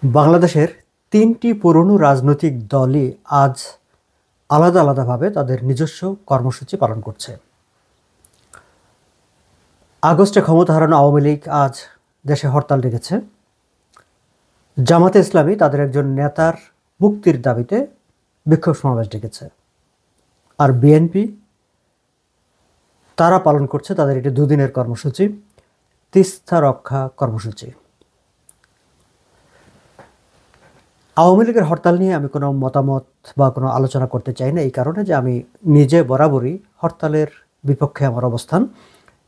বাংলাদেশের ৩টি পুরনো রাজনৈতিক দলই আজ আলাদা আলাদাভাবে তাদের নিজস্ব কর্মসূচি পালন করছে। আগস্টে ক্ষমতা হারানো আওয়ামী লীগ আজ দেশে হরতাল ডেকেছে। জামাতে ইসলামী তাদের একজন নেতার মুক্তির দাবিতে বিক্ষোভ সমাবেশ ডেকেছে। আর বিএনপি তারা পালন করছে তাদের একটি দুদিনের কর্মসূচি, তিস্তা রক্ষা কর্মসূচি। আওয়ামী লীগের হরতাল নিয়ে আমি কোনো মতামত বা কোনো আলোচনা করতে চাই না, এই কারণে যে আমি নিজে বরাবরই হরতালের বিপক্ষে আমার অবস্থান।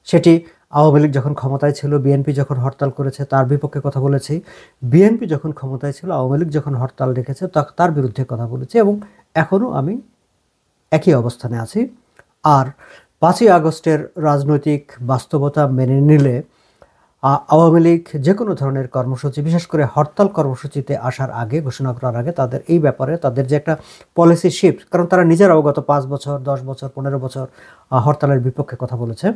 সেটি আওয়ামী লীগ যখন ক্ষমতায় ছিল, বিএনপি যখন হরতাল করেছে তার বিপক্ষে কথা বলেছি, বিএনপি যখন ক্ষমতায় ছিল আওয়ামী লীগ যখন হরতাল ডেকেছে তার বিরুদ্ধে কথা বলেছি, এবং এখনও আমি একই অবস্থানে আছি। আর 5ই আগস্টের রাজনৈতিক বাস্তবতা মেনে নিলে আওয়ামী লীগ যে কোনো ধরনের কর্মসূচি, বিশেষ করে হরতাল কর্মসূচিতে আসার আগে, ঘোষণা করার আগে তাদের এই ব্যাপারে তাদের যে একটা পলিসি শিফট, কারণ তারা নিজেরাও গত 5 বছর 10 বছর 15 বছর হরতালের বিপক্ষে কথা বলেছে,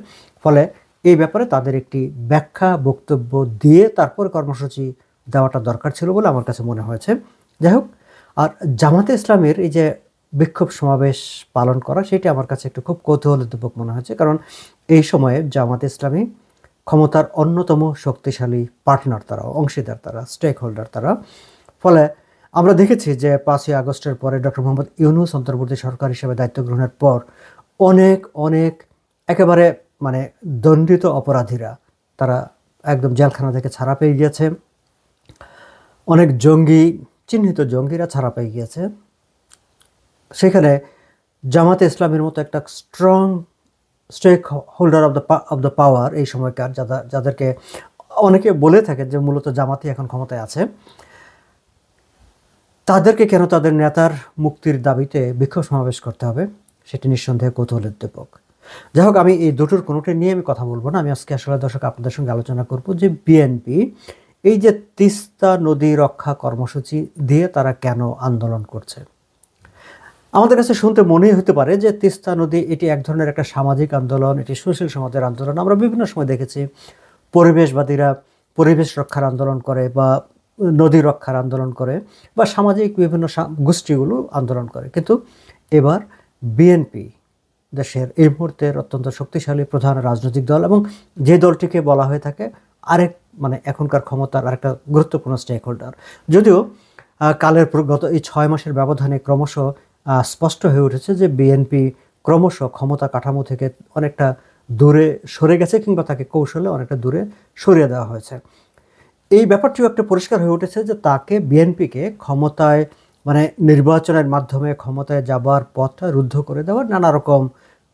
ফলে এই ব্যাপারে তাদের একটি ব্যাখ্যা বক্তব্য দিয়ে তারপর কর্মসূচি দেওয়াটা দরকার ছিল বলে আমার কাছে মনে হয়েছে। যাই হোক, আর জামাতে ইসলামের এই যে বিক্ষোভ সমাবেশ পালন করা, সেটি আমার কাছে একটু খুব কৌতূহলোদ্দীপক মনে হয়েছে, কারণ এই সময়ে জামাতে ইসলামী ক্ষমতার অন্যতম শক্তিশালী পার্টনার, তারা অংশীদার, তারা স্টেক হোল্ডার তারা। ফলে আমরা দেখেছি যে 5ই আগস্টের পরে ডক্টর মোহাম্মদ ইউনূস অন্তর্বর্তী সরকার হিসেবে দায়িত্ব গ্রহণের পর অনেক একেবারে দণ্ডিত অপরাধীরা তারা একদম জেলখানা থেকে ছাড়া পেয়ে গিয়েছে। অনেক চিহ্নিত জঙ্গিরা ছাড়া পেয়ে গিয়েছে। সেখানে জামাতে ইসলামের মতো একটা strong stakeholder of the power এই সময়কার, যাদেরকে অনেকে বলে থাকেন যে মূলত জামাতি এখন ক্ষমতায় আছে, তাদেরকে কেন তাদের নেতার মুক্তির দাবিতে বিক্ষোভ সমাবেশ করতে হবে, সেটি নিঃসন্দেহে কৌতূহলোদ্দীপক। যাই হোক, আমি এই দুটোর কোনোটা নিয়ে আমি কথা বলবো না। আমি আজকে আসলে দর্শক আপনাদের সঙ্গে আলোচনা করব যে বিএনপি এই যে তিস্তা নদী রক্ষা কর্মসূচি দিয়ে তারা কেন আন্দোলন করছে। আমাদের কাছে শুনতে মনেই হতে পারে যে তিস্তা নদী এটি এক ধরনের একটা সামাজিক আন্দোলন, এটি সুশীল সমাজের আন্দোলন। আমরা বিভিন্ন সময় দেখেছি পরিবেশবাদীরা পরিবেশ রক্ষার আন্দোলন করে, বা নদী রক্ষার আন্দোলন করে, বা সামাজিক বিভিন্ন গোষ্ঠীগুলো আন্দোলন করে। কিন্তু এবার বিএনপি দেশের এই মুহূর্তের অত্যন্ত শক্তিশালী প্রধান রাজনৈতিক দল, এবং যে দলটিকে বলা হয়ে থাকে এখনকার ক্ষমতার আরেকটা গুরুত্বপূর্ণ স্টেক হোল্ডার। যদিও কালের গত এই 6 মাসের ব্যবধানে ক্রমশ স্পষ্ট হয়ে উঠেছে যে বিএনপি ক্রমশ ক্ষমতা কাঠামো থেকে অনেকটা দূরে সরে গেছে, কিংবা তাকে কৌশলে অনেকটা দূরে সরিয়ে দেওয়া হয়েছে। এই ব্যাপারটিও একটা পরিষ্কার হয়ে উঠেছে যে তাকে, বিএনপিকে ক্ষমতায় নির্বাচনের মাধ্যমে ক্ষমতায় যাবার পথটা রুদ্ধ করে দেওয়ার নানা রকম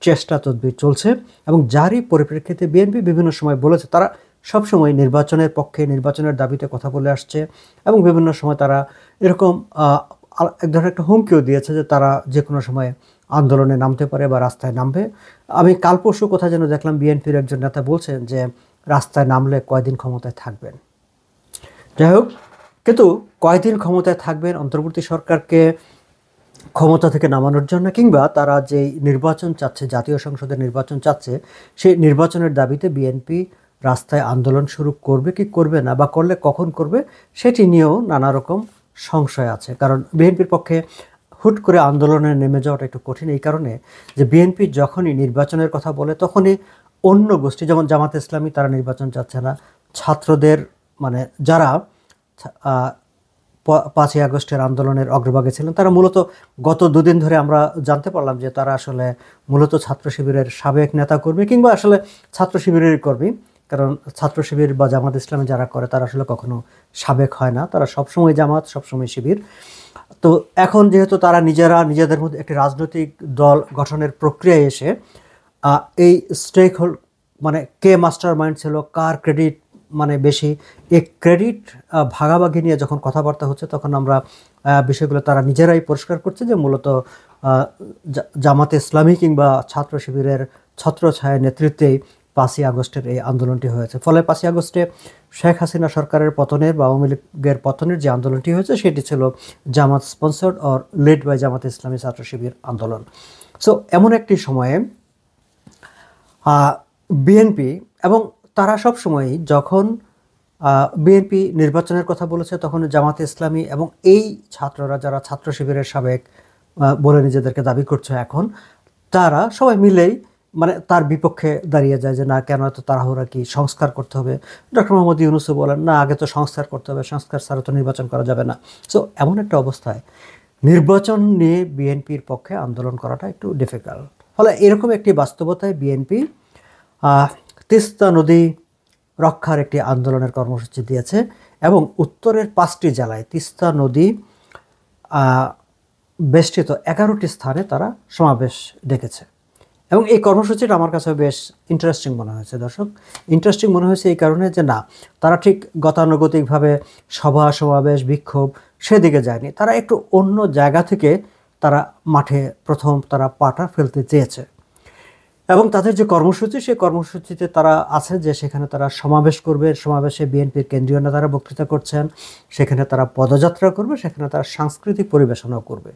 চেষ্টা তদবির চলছে, এবং যারই পরিপ্রেক্ষিতে বিএনপি বিভিন্ন সময় বলেছে তারা সবসময় নির্বাচনের পক্ষে, নির্বাচনের দাবিতে কথা বলে আসছে, এবং বিভিন্ন সময় তারা এরকম এক ধরনের একটা হুমকিও দিয়েছে যে তারা যে কোনো সময় আন্দোলনে নামতে পারে বা রাস্তায় নামবে। আমি কাল পরশু কোথায় যেন দেখলাম বিএনপির একজন নেতা বলছেন যে রাস্তায় নামলে কয়দিন ক্ষমতায় থাকবেন। যাই হোক, কিন্তু কয়দিন ক্ষমতায় থাকবেন, অন্তর্বর্তী সরকারকে ক্ষমতা থেকে নামানোর জন্য, কিংবা তারা যে নির্বাচন চাচ্ছে, জাতীয় সংসদের নির্বাচন চাচ্ছে, সেই নির্বাচনের দাবিতে বিএনপি রাস্তায় আন্দোলন শুরু করবে কি করবে না, বা করলে কখন করবে, সেটি নিয়েও নানা রকম সংশয় আছে। কারণ বিএনপির পক্ষে হুট করে আন্দোলনে নেমে যাওয়াটা একটু কঠিন, এই কারণে যে বিএনপি যখনই নির্বাচনের কথা বলে তখনই অন্য গোষ্ঠী, যেমন জামাতে ইসলামী, তারা নির্বাচন চাচ্ছে না। ছাত্রদের যারা 5ই আগস্টের আন্দোলনের অগ্রভাগে ছিলেন, তারা মূলত গত 2 দিন ধরে আমরা জানতে পারলাম যে তারা আসলে মূলত ছাত্র শিবিরের সাবেক নেতাকর্মী, কিংবা আসলে ছাত্র শিবিরের কর্মী। কারণ ছাত্র শিবির বা জামাত ইসলামী যারা করে তারা আসলে কখনো সাবেক হয় না, তারা সবসময় জামাত, সবসময় শিবির। তো এখন যেহেতু তারা নিজেদের মধ্যে একটি রাজনৈতিক দল গঠনের প্রক্রিয়ায় এসে এই স্টেক হোল্ড কে মাস্টার মাইন্ড ছিল, কার ক্রেডিট বেশি, এই ক্রেডিট ভাগাভাগি নিয়ে যখন কথাবার্তা হচ্ছে, তখন আমরা বিষয়গুলো তারা নিজেরাই পরিষ্কার করছে যে মূলত জামাতে ইসলামী কিংবা ছাত্র শিবিরের ছত্রছায়া নেতৃত্বেই 5ই আগস্টের এই আন্দোলনটি হয়েছে। ফলে 5ই আগস্টে শেখ হাসিনা সরকারের পতনের বা আওয়ামী লীগের পতনের যে আন্দোলনটি হয়েছে, সেটি ছিল জামাত sponsored or led by Jamaat Islami ছাত্র শিবির আন্দোলন। সো এমন একটি সময়ে বিএনপি, এবং তারা সব সময়ই যখন বিএনপি নির্বাচনের কথা বলেছে, তখন জামাতে ইসলামী এবং এই ছাত্ররা যারা ছাত্র শিবিরের সাবেক বলে নিজেদেরকে দাবি করছে এখন, তারা সবাই মিলেই মানে তার বিপক্ষে দাঁড়িয়ে যায় যে না, কেন এত তাড়াহুড়া, কি সংস্কার করতে হবে। ডক্টর মোহাম্মদ ইউনূসও বলেন না, আগে তো সংস্কার করতে হবে, সংস্কার ছাড়া তো নির্বাচন করা যাবে না। সো এমন একটা অবস্থায় নির্বাচন নিয়ে বিএনপির পক্ষে আন্দোলন করাটা একটু ডিফিকাল্ট। ফলে এরকম একটি বাস্তবতায় বিএনপি তিস্তা নদী রক্ষার একটি আন্দোলনের কর্মসূচি দিয়েছে এবং উত্তরের 5টি জেলায় তিস্তা নদী বেষ্টিত 11টি স্থানে তারা সমাবেশ ডেকেছে। এবং এই কর্মসূচিটা আমার কাছে বেশ ইন্টারেস্টিং মনে হয়েছে দর্শক। ইন্টারেস্টিং মনে হয়েছে এই কারণে যে না, তারা ঠিক গতানুগতিকভাবে সভা সমাবেশ বিক্ষোভ সেদিকে যায়নি, তারা একটু অন্য জায়গা থেকে তারা মাঠে প্রথম তারা পাটা ফেলতে চেয়েছে। এবং তাদের যে কর্মসূচি, সেই কর্মসূচিতে তারা আছে যে সেখানে তারা সমাবেশ করবে, সমাবেশে বিএনপির কেন্দ্রীয় নেতারা বক্তৃতা করছেন, সেখানে তারা পদযাত্রা করবে, সেখানে তারা সাংস্কৃতিক পরিবেশনাও করবে।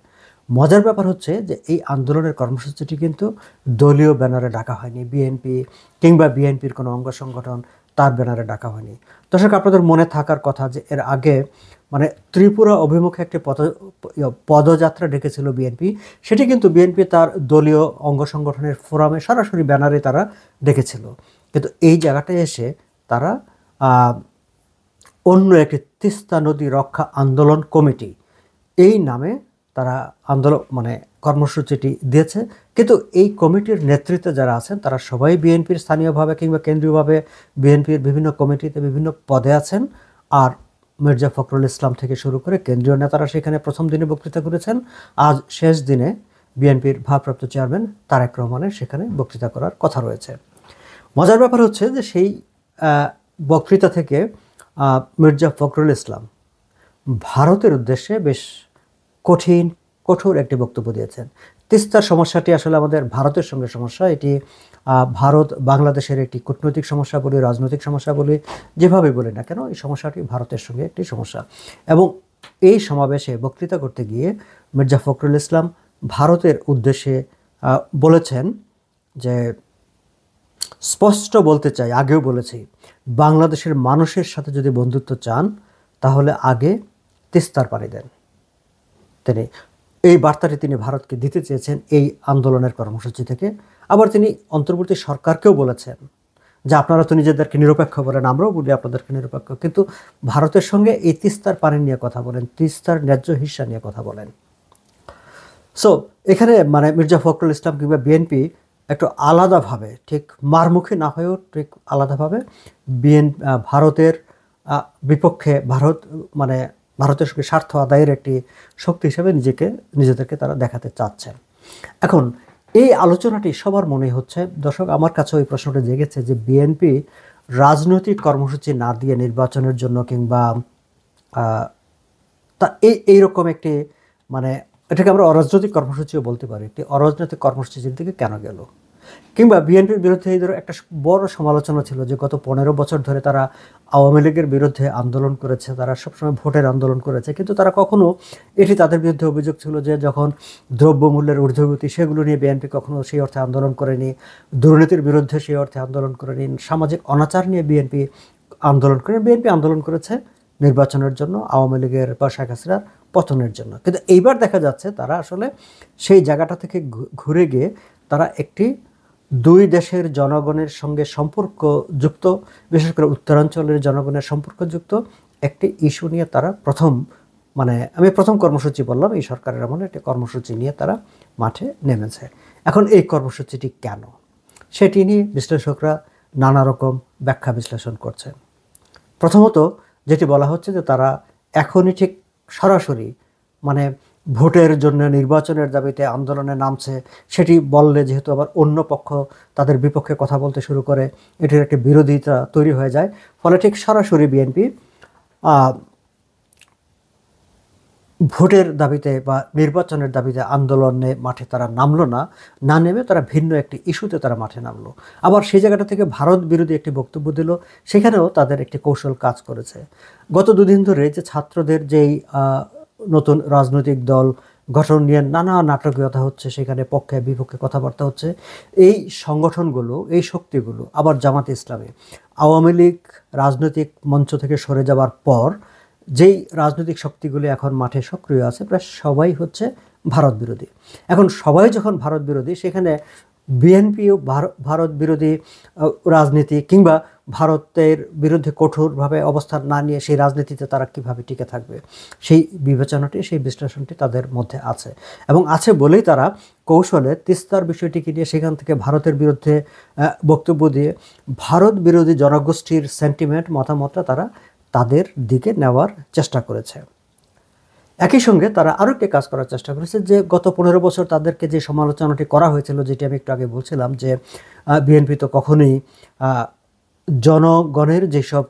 মজার ব্যাপার হচ্ছে যে এই আন্দোলনের কর্মসূচিটি কিন্তু দলীয় ব্যানারে ডাকা হয়নি, বিএনপি কিংবা বিএনপির কোনো অঙ্গ সংগঠন তার ব্যানারে ডাকা হয়নি। দর্শক, আপনাদের মনে থাকার কথা যে এর আগে মানে ত্রিপুরা অভিমুখে একটি পদযাত্রা ডেকেছিল বিএনপি, সেটি কিন্তু বিএনপি তার দলীয় অঙ্গ সংগঠনের ফোরামে সরাসরি ব্যানারে তারা ডেকেছিল। কিন্তু এই জায়গাটায় এসে তারা অন্য একটি তিস্তা নদী রক্ষা আন্দোলন কমিটি এই নামে তারা আন্দোলন মানে কর্মসূচিটি দিয়েছে। কিন্তু এই কমিটির নেতৃত্বে যারা আছেন তারা সবাই বিএনপির স্থানীয়ভাবে কিংবা কেন্দ্রীয়ভাবে বিএনপির বিভিন্ন কমিটিতে বিভিন্ন পদে আছেন। আর মির্জা ফখরুল ইসলাম থেকে শুরু করে কেন্দ্রীয় নেতারা সেখানে প্রথম দিনে বক্তৃতা করেছেন। আজ শেষ দিনে বিএনপির ভারপ্রাপ্ত চেয়ারম্যান তারেক রহমানের সেখানে বক্তৃতা করার কথা রয়েছে। মজার ব্যাপার হচ্ছে যে সেই বক্তৃতা থেকে মির্জা ফখরুল ইসলাম ভারতের উদ্দেশ্যে বেশ কঠোর একটি বক্তব্য দিয়েছেন। তিস্তার সমস্যাটি আসলে আমাদের ভারতের সঙ্গে সমস্যা, এটি ভারত বাংলাদেশের একটি কূটনৈতিক সমস্যা বলি, রাজনৈতিক সমস্যা বলি, যেভাবে বলি না কেন, এই সমস্যাটি ভারতের সঙ্গে একটি সমস্যা। এবং এই সমাবেশে বক্তৃতা করতে গিয়ে মির্জা ফখরুল ইসলাম ভারতের উদ্দেশ্যে বলেছেন যে স্পষ্ট বলতে চাই, আগেও বলেছি, বাংলাদেশের মানুষের সাথে যদি বন্ধুত্ব চান তাহলে আগে তিস্তার পানি দেন। তিনি এই বার্তাটি তিনি ভারতকে দিতে চেয়েছেন এই আন্দোলনের কর্মসূচি থেকে। আবার তিনি অন্তর্বর্তী সরকারকেও বলেছেন যে আপনারা তো নিজেদেরকে নিরপেক্ষ বলেন, আমরাও বলি আপনাদেরকে নিরপেক্ষ, কিন্তু ভারতের সঙ্গে এই তিস্তার পানি নিয়ে কথা বলেন, তিস্তার ন্যায্য হিস্সা নিয়ে কথা বলেন। সো এখানে মানে মির্জা ফখরুল ইসলাম কিংবা বিএনপি একটু আলাদাভাবে, ঠিক মারমুখী না হয়েও ঠিক আলাদাভাবে ভারতের বিপক্ষে ভারতের সঙ্গে স্বার্থ আদায়ের একটি শক্তি হিসেবে নিজেদেরকে তারা দেখাতে চাচ্ছেন। এখন এই আলোচনাটি সবার মনে হচ্ছে দর্শক, আমার কাছে ওই প্রশ্নটা জেগেছে যে বিএনপি রাজনৈতিক কর্মসূচি না দিয়ে নির্বাচনের জন্য কিংবা তা এইরকম একটি মানে এটাকে আমরা অরাজনৈতিক কর্মসূচিও বলতে পারি, একটি অরাজনৈতিক কর্মসূচির দিকে কেন গেল। কিংবা বিএনপির বিরুদ্ধে এই ধরনের একটা বড় সমালোচনা ছিল যে গত 15 বছর ধরে তারা আওয়ামী লীগের বিরুদ্ধে আন্দোলন করেছে, তারা সবসময় ভোটের আন্দোলন করেছে, কিন্তু তারা কখনো এটি তাদের বিরুদ্ধে অভিযোগ ছিল যে যখন দ্রব্যমূল্যের ঊর্ধ্বগতি সেগুলো নিয়ে বিএনপি কখনো সেই অর্থে আন্দোলন করেনি, দুর্নীতির বিরুদ্ধে সেই অর্থে আন্দোলন করেনি, সামাজিক অনাচার নিয়ে বিএনপি আন্দোলন করেনি। বিএনপি আন্দোলন করেছে নির্বাচনের জন্য, আওয়ামী লীগের বা শেখ হাসিনার পতনের জন্য। কিন্তু এইবার দেখা যাচ্ছে তারা আসলে সেই জায়গাটা থেকে ঘুরে গিয়ে তারা একটি দুই দেশের জনগণের সঙ্গে সম্পর্কযুক্ত, বিশেষ করে উত্তরাঞ্চলের জনগণের সম্পর্কযুক্ত একটি ইস্যু নিয়ে তারা আমি প্রথম কর্মসূচি বললাম, এই সরকারের আমলে একটি কর্মসূচি নিয়ে তারা মাঠে নেমেছে। এখন এই কর্মসূচিটি কেন, সেটি নিয়ে বিশ্লেষকরা নানা রকম ব্যাখ্যা বিশ্লেষণ করছেন। প্রথমত যেটি বলা হচ্ছে যে তারা এখনই ঠিক সরাসরি ভোটের জন্য নির্বাচনের দাবিতে আন্দোলনে নামছে, সেটি বললে যেহেতু আবার অন্য পক্ষ তাদের বিপক্ষে কথা বলতে শুরু করে, এটির একটি বিরোধিতা তৈরি হয়ে যায়। ফলে ঠিক সরাসরি বিএনপি ভোটের দাবিতে বা নির্বাচনের দাবিতে আন্দোলনে মাঠে তারা নামলো না নেমে তারা ভিন্ন একটি ইস্যুতে তারা মাঠে নামলো। আবার সেই জায়গাটা থেকে ভারত বিরোধী একটি বক্তব্য দিল, সেখানেও তাদের একটি কৌশল কাজ করেছে। গত দুদিন ধরে যে ছাত্রদের যেই নতুন রাজনৈতিক দল গঠন নিয়ে নানা নাটকীয়তা হচ্ছে, সেখানে পক্ষে বিপক্ষে কথাবার্তা হচ্ছে। এই সংগঠনগুলো, এই শক্তিগুলো আবার জামাতে ইসলামী, আওয়ামী লীগ রাজনৈতিক মঞ্চ থেকে সরে যাওয়ার পর যেই রাজনৈতিক শক্তিগুলি এখন মাঠে সক্রিয় আছে প্রায় সবাই হচ্ছে ভারত বিরোধী। এখন সবাই যখন ভারত বিরোধী, সেখানে বিএনপিও ভারত বিরোধী রাজনীতি কিংবা ভারতের বিরুদ্ধে কঠোরভাবে অবস্থান না নিয়ে সেই রাজনীতিতে তারা কিভাবে টিকে থাকবে, সেই বিবেচনাটি, সেই বিশ্লেষণটি তাদের মধ্যে আছে। এবং আছে বলেই তারা কৌশলে তিস্তার বিষয়টিকে নিয়ে সেখান থেকে ভারতের বিরুদ্ধে বক্তব্য দিয়ে ভারত বিরোধী জনগোষ্ঠীর সেন্টিমেন্ট, মতামতটা তারা তাদের দিকে নেওয়ার চেষ্টা করেছে। একই সঙ্গে তারা আরও একটি কাজ করার চেষ্টা করেছে, যে গত 15 বছর তাদেরকে যে সমালোচনাটি করা হয়েছিল, যেটি আমি একটু আগে বলছিলাম, যে বিএনপি তো কখনোই জনগণের যেসব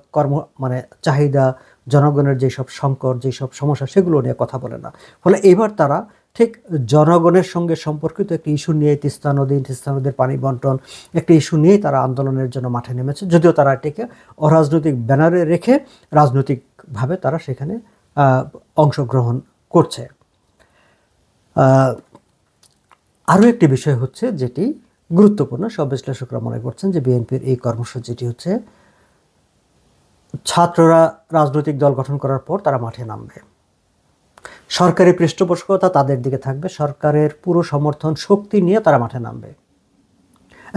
মানে চাহিদা, জনগণের যেসব সংকট, যেসব সমস্যা, সেগুলো নিয়ে কথা বলে না। ফলে এবার তারা ঠিক জনগণের সঙ্গে সম্পর্কিত একটি ইস্যু নিয়ে, তিস্তা নদীর পানি বন্টন, একটি ইস্যু নিয়েই তারা আন্দোলনের জন্য মাঠে নেমেছে। যদিও তারা এটিকে অরাজনৈতিক ব্যানারে রেখে রাজনৈতিকভাবে তারা সেখানে অংশগ্রহণ করছে। আরও একটি বিষয় হচ্ছে, যেটি গুরুত্বপূর্ণ, সব বিশ্লেষকরা মনে করছেন যে বিএনপির এই কর্মসূচিটি হচ্ছে ছাত্ররা রাজনৈতিক দল গঠন করার পর তারা মাঠে নামবে, সরকারি পৃষ্ঠপোষকতা তাদের দিকে থাকবে, সরকারের পুরো সমর্থন শক্তি নিয়ে তারা মাঠে নামবে।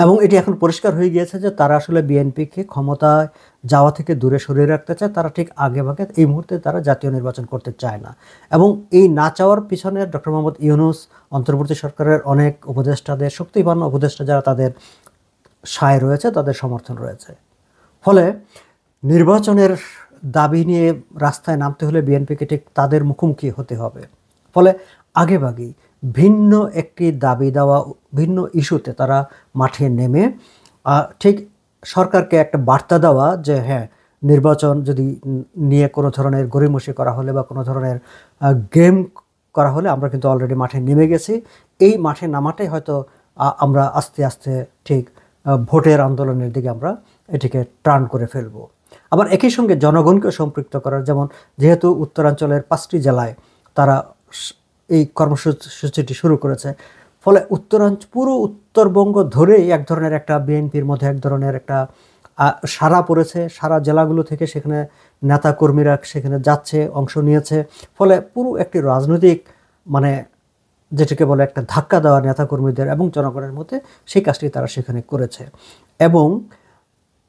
এবং এটি এখন পরিষ্কার হয়ে গিয়েছে যে তারা আসলে বিএনপিকে ক্ষমতায় যাওয়া থেকে দূরে সরিয়ে রাখতে চায়। তারা ঠিক আগেভাগে এই মুহূর্তে তারা জাতীয় নির্বাচন করতে চায় না। এবং এই না চাওয়ার পিছনে ডক্টর মোহাম্মদ ইউনূস, অন্তর্বর্তী সরকারের অনেক উপদেষ্টাদের, শক্তিবান উপদেষ্টা যারা তাদের সায় রয়েছে, তাদের সমর্থন রয়েছে। ফলে নির্বাচনের দাবি নিয়ে রাস্তায় নামতে হলে বিএনপিকে ঠিক তাদের মুখোমুখি হতে হবে। ফলে আগেভাগেই ভিন্ন একটি দাবি দেওয়া, ভিন্ন ইস্যুতে তারা মাঠে নেমে ঠিক সরকারকে একটা বার্তা দেওয়া যে হ্যাঁ, নির্বাচন যদি নিয়ে কোনো ধরনের গড়িমসি করা হলে বা কোনো ধরনের গেম করা হলে আমরা কিন্তু অলরেডি মাঠে নেমে গেছি। এই মাঠে নামাটাই হয়তো আমরা আস্তে আস্তে ঠিক ভোটের আন্দোলনের দিকে আমরা এটিকে টার্ন করে ফেলবো। আবার একই সঙ্গে জনগণকে সম্পৃক্ত করার, যেমন যেহেতু উত্তরাঞ্চলের 5টি জেলায় তারা এই কর্মসূচিটি শুরু করেছে, ফলে পুরো উত্তরবঙ্গ ধরেই এক ধরনের একটা বিএনপির মধ্যে এক ধরনের একটা সাড়া পড়েছে। সারা জেলাগুলো থেকে সেখানে নেতাকর্মীরা সেখানে যাচ্ছে, অংশ নিয়েছে। ফলে পুরো একটি রাজনৈতিক মানে যেটাকে বলে একটা ধাক্কা দেওয়া নেতাকর্মীদের এবং জনগণের মধ্যে, সেই কাজটি তারা সেখানে করেছে। এবং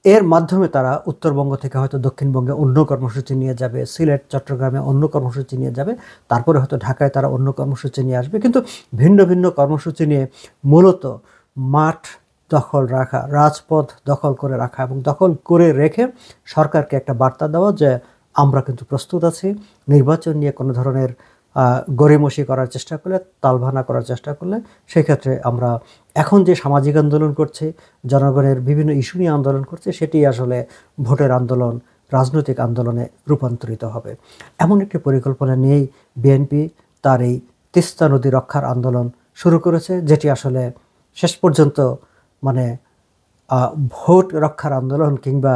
এর মাধ্যমে তারা উত্তরবঙ্গ থেকে হয়তো দক্ষিণবঙ্গে অন্য কর্মসূচি নিয়ে যাবে, সিলেট চট্টগ্রামে অন্য কর্মসূচি নিয়ে যাবে, তারপরে হয়তো ঢাকায় তারা অন্য কর্মসূচি নিয়ে আসবে। কিন্তু ভিন্ন ভিন্ন কর্মসূচি নিয়ে মূলত মাঠ দখল রাখা, রাজপথ দখল করে রাখা এবং দখল করে রেখে সরকারকে একটা বার্তা দেওয়া যে আমরা কিন্তু প্রস্তুত আছি। নির্বাচন নিয়ে কোনো ধরনের গড়িমসি করার চেষ্টা করলে, তালভানা করার চেষ্টা করলে, সেক্ষেত্রে আমরা এখন যে সামাজিক আন্দোলন করছে, জনগণের বিভিন্ন ইস্যু নিয়ে আন্দোলন করছে, সেটি আসলে ভোটের আন্দোলন, রাজনৈতিক আন্দোলনে রূপান্তরিত হবে। এমন একটি পরিকল্পনা নিয়েই বিএনপি তার এই তিস্তা নদী রক্ষার আন্দোলন শুরু করেছে, যেটি আসলে শেষ পর্যন্ত মানে ভোট রক্ষার আন্দোলন কিংবা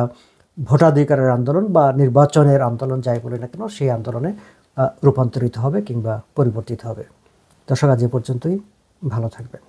ভোটাধিকারের আন্দোলন বা নির্বাচনের আন্দোলন যাই বলি না কেন, সেই আন্দোলনে রূপান্তরিত হবে কিংবা পরিবর্তিত হবে। দর্শক, আজ এ পর্যন্তই। ভালো থাকবেন।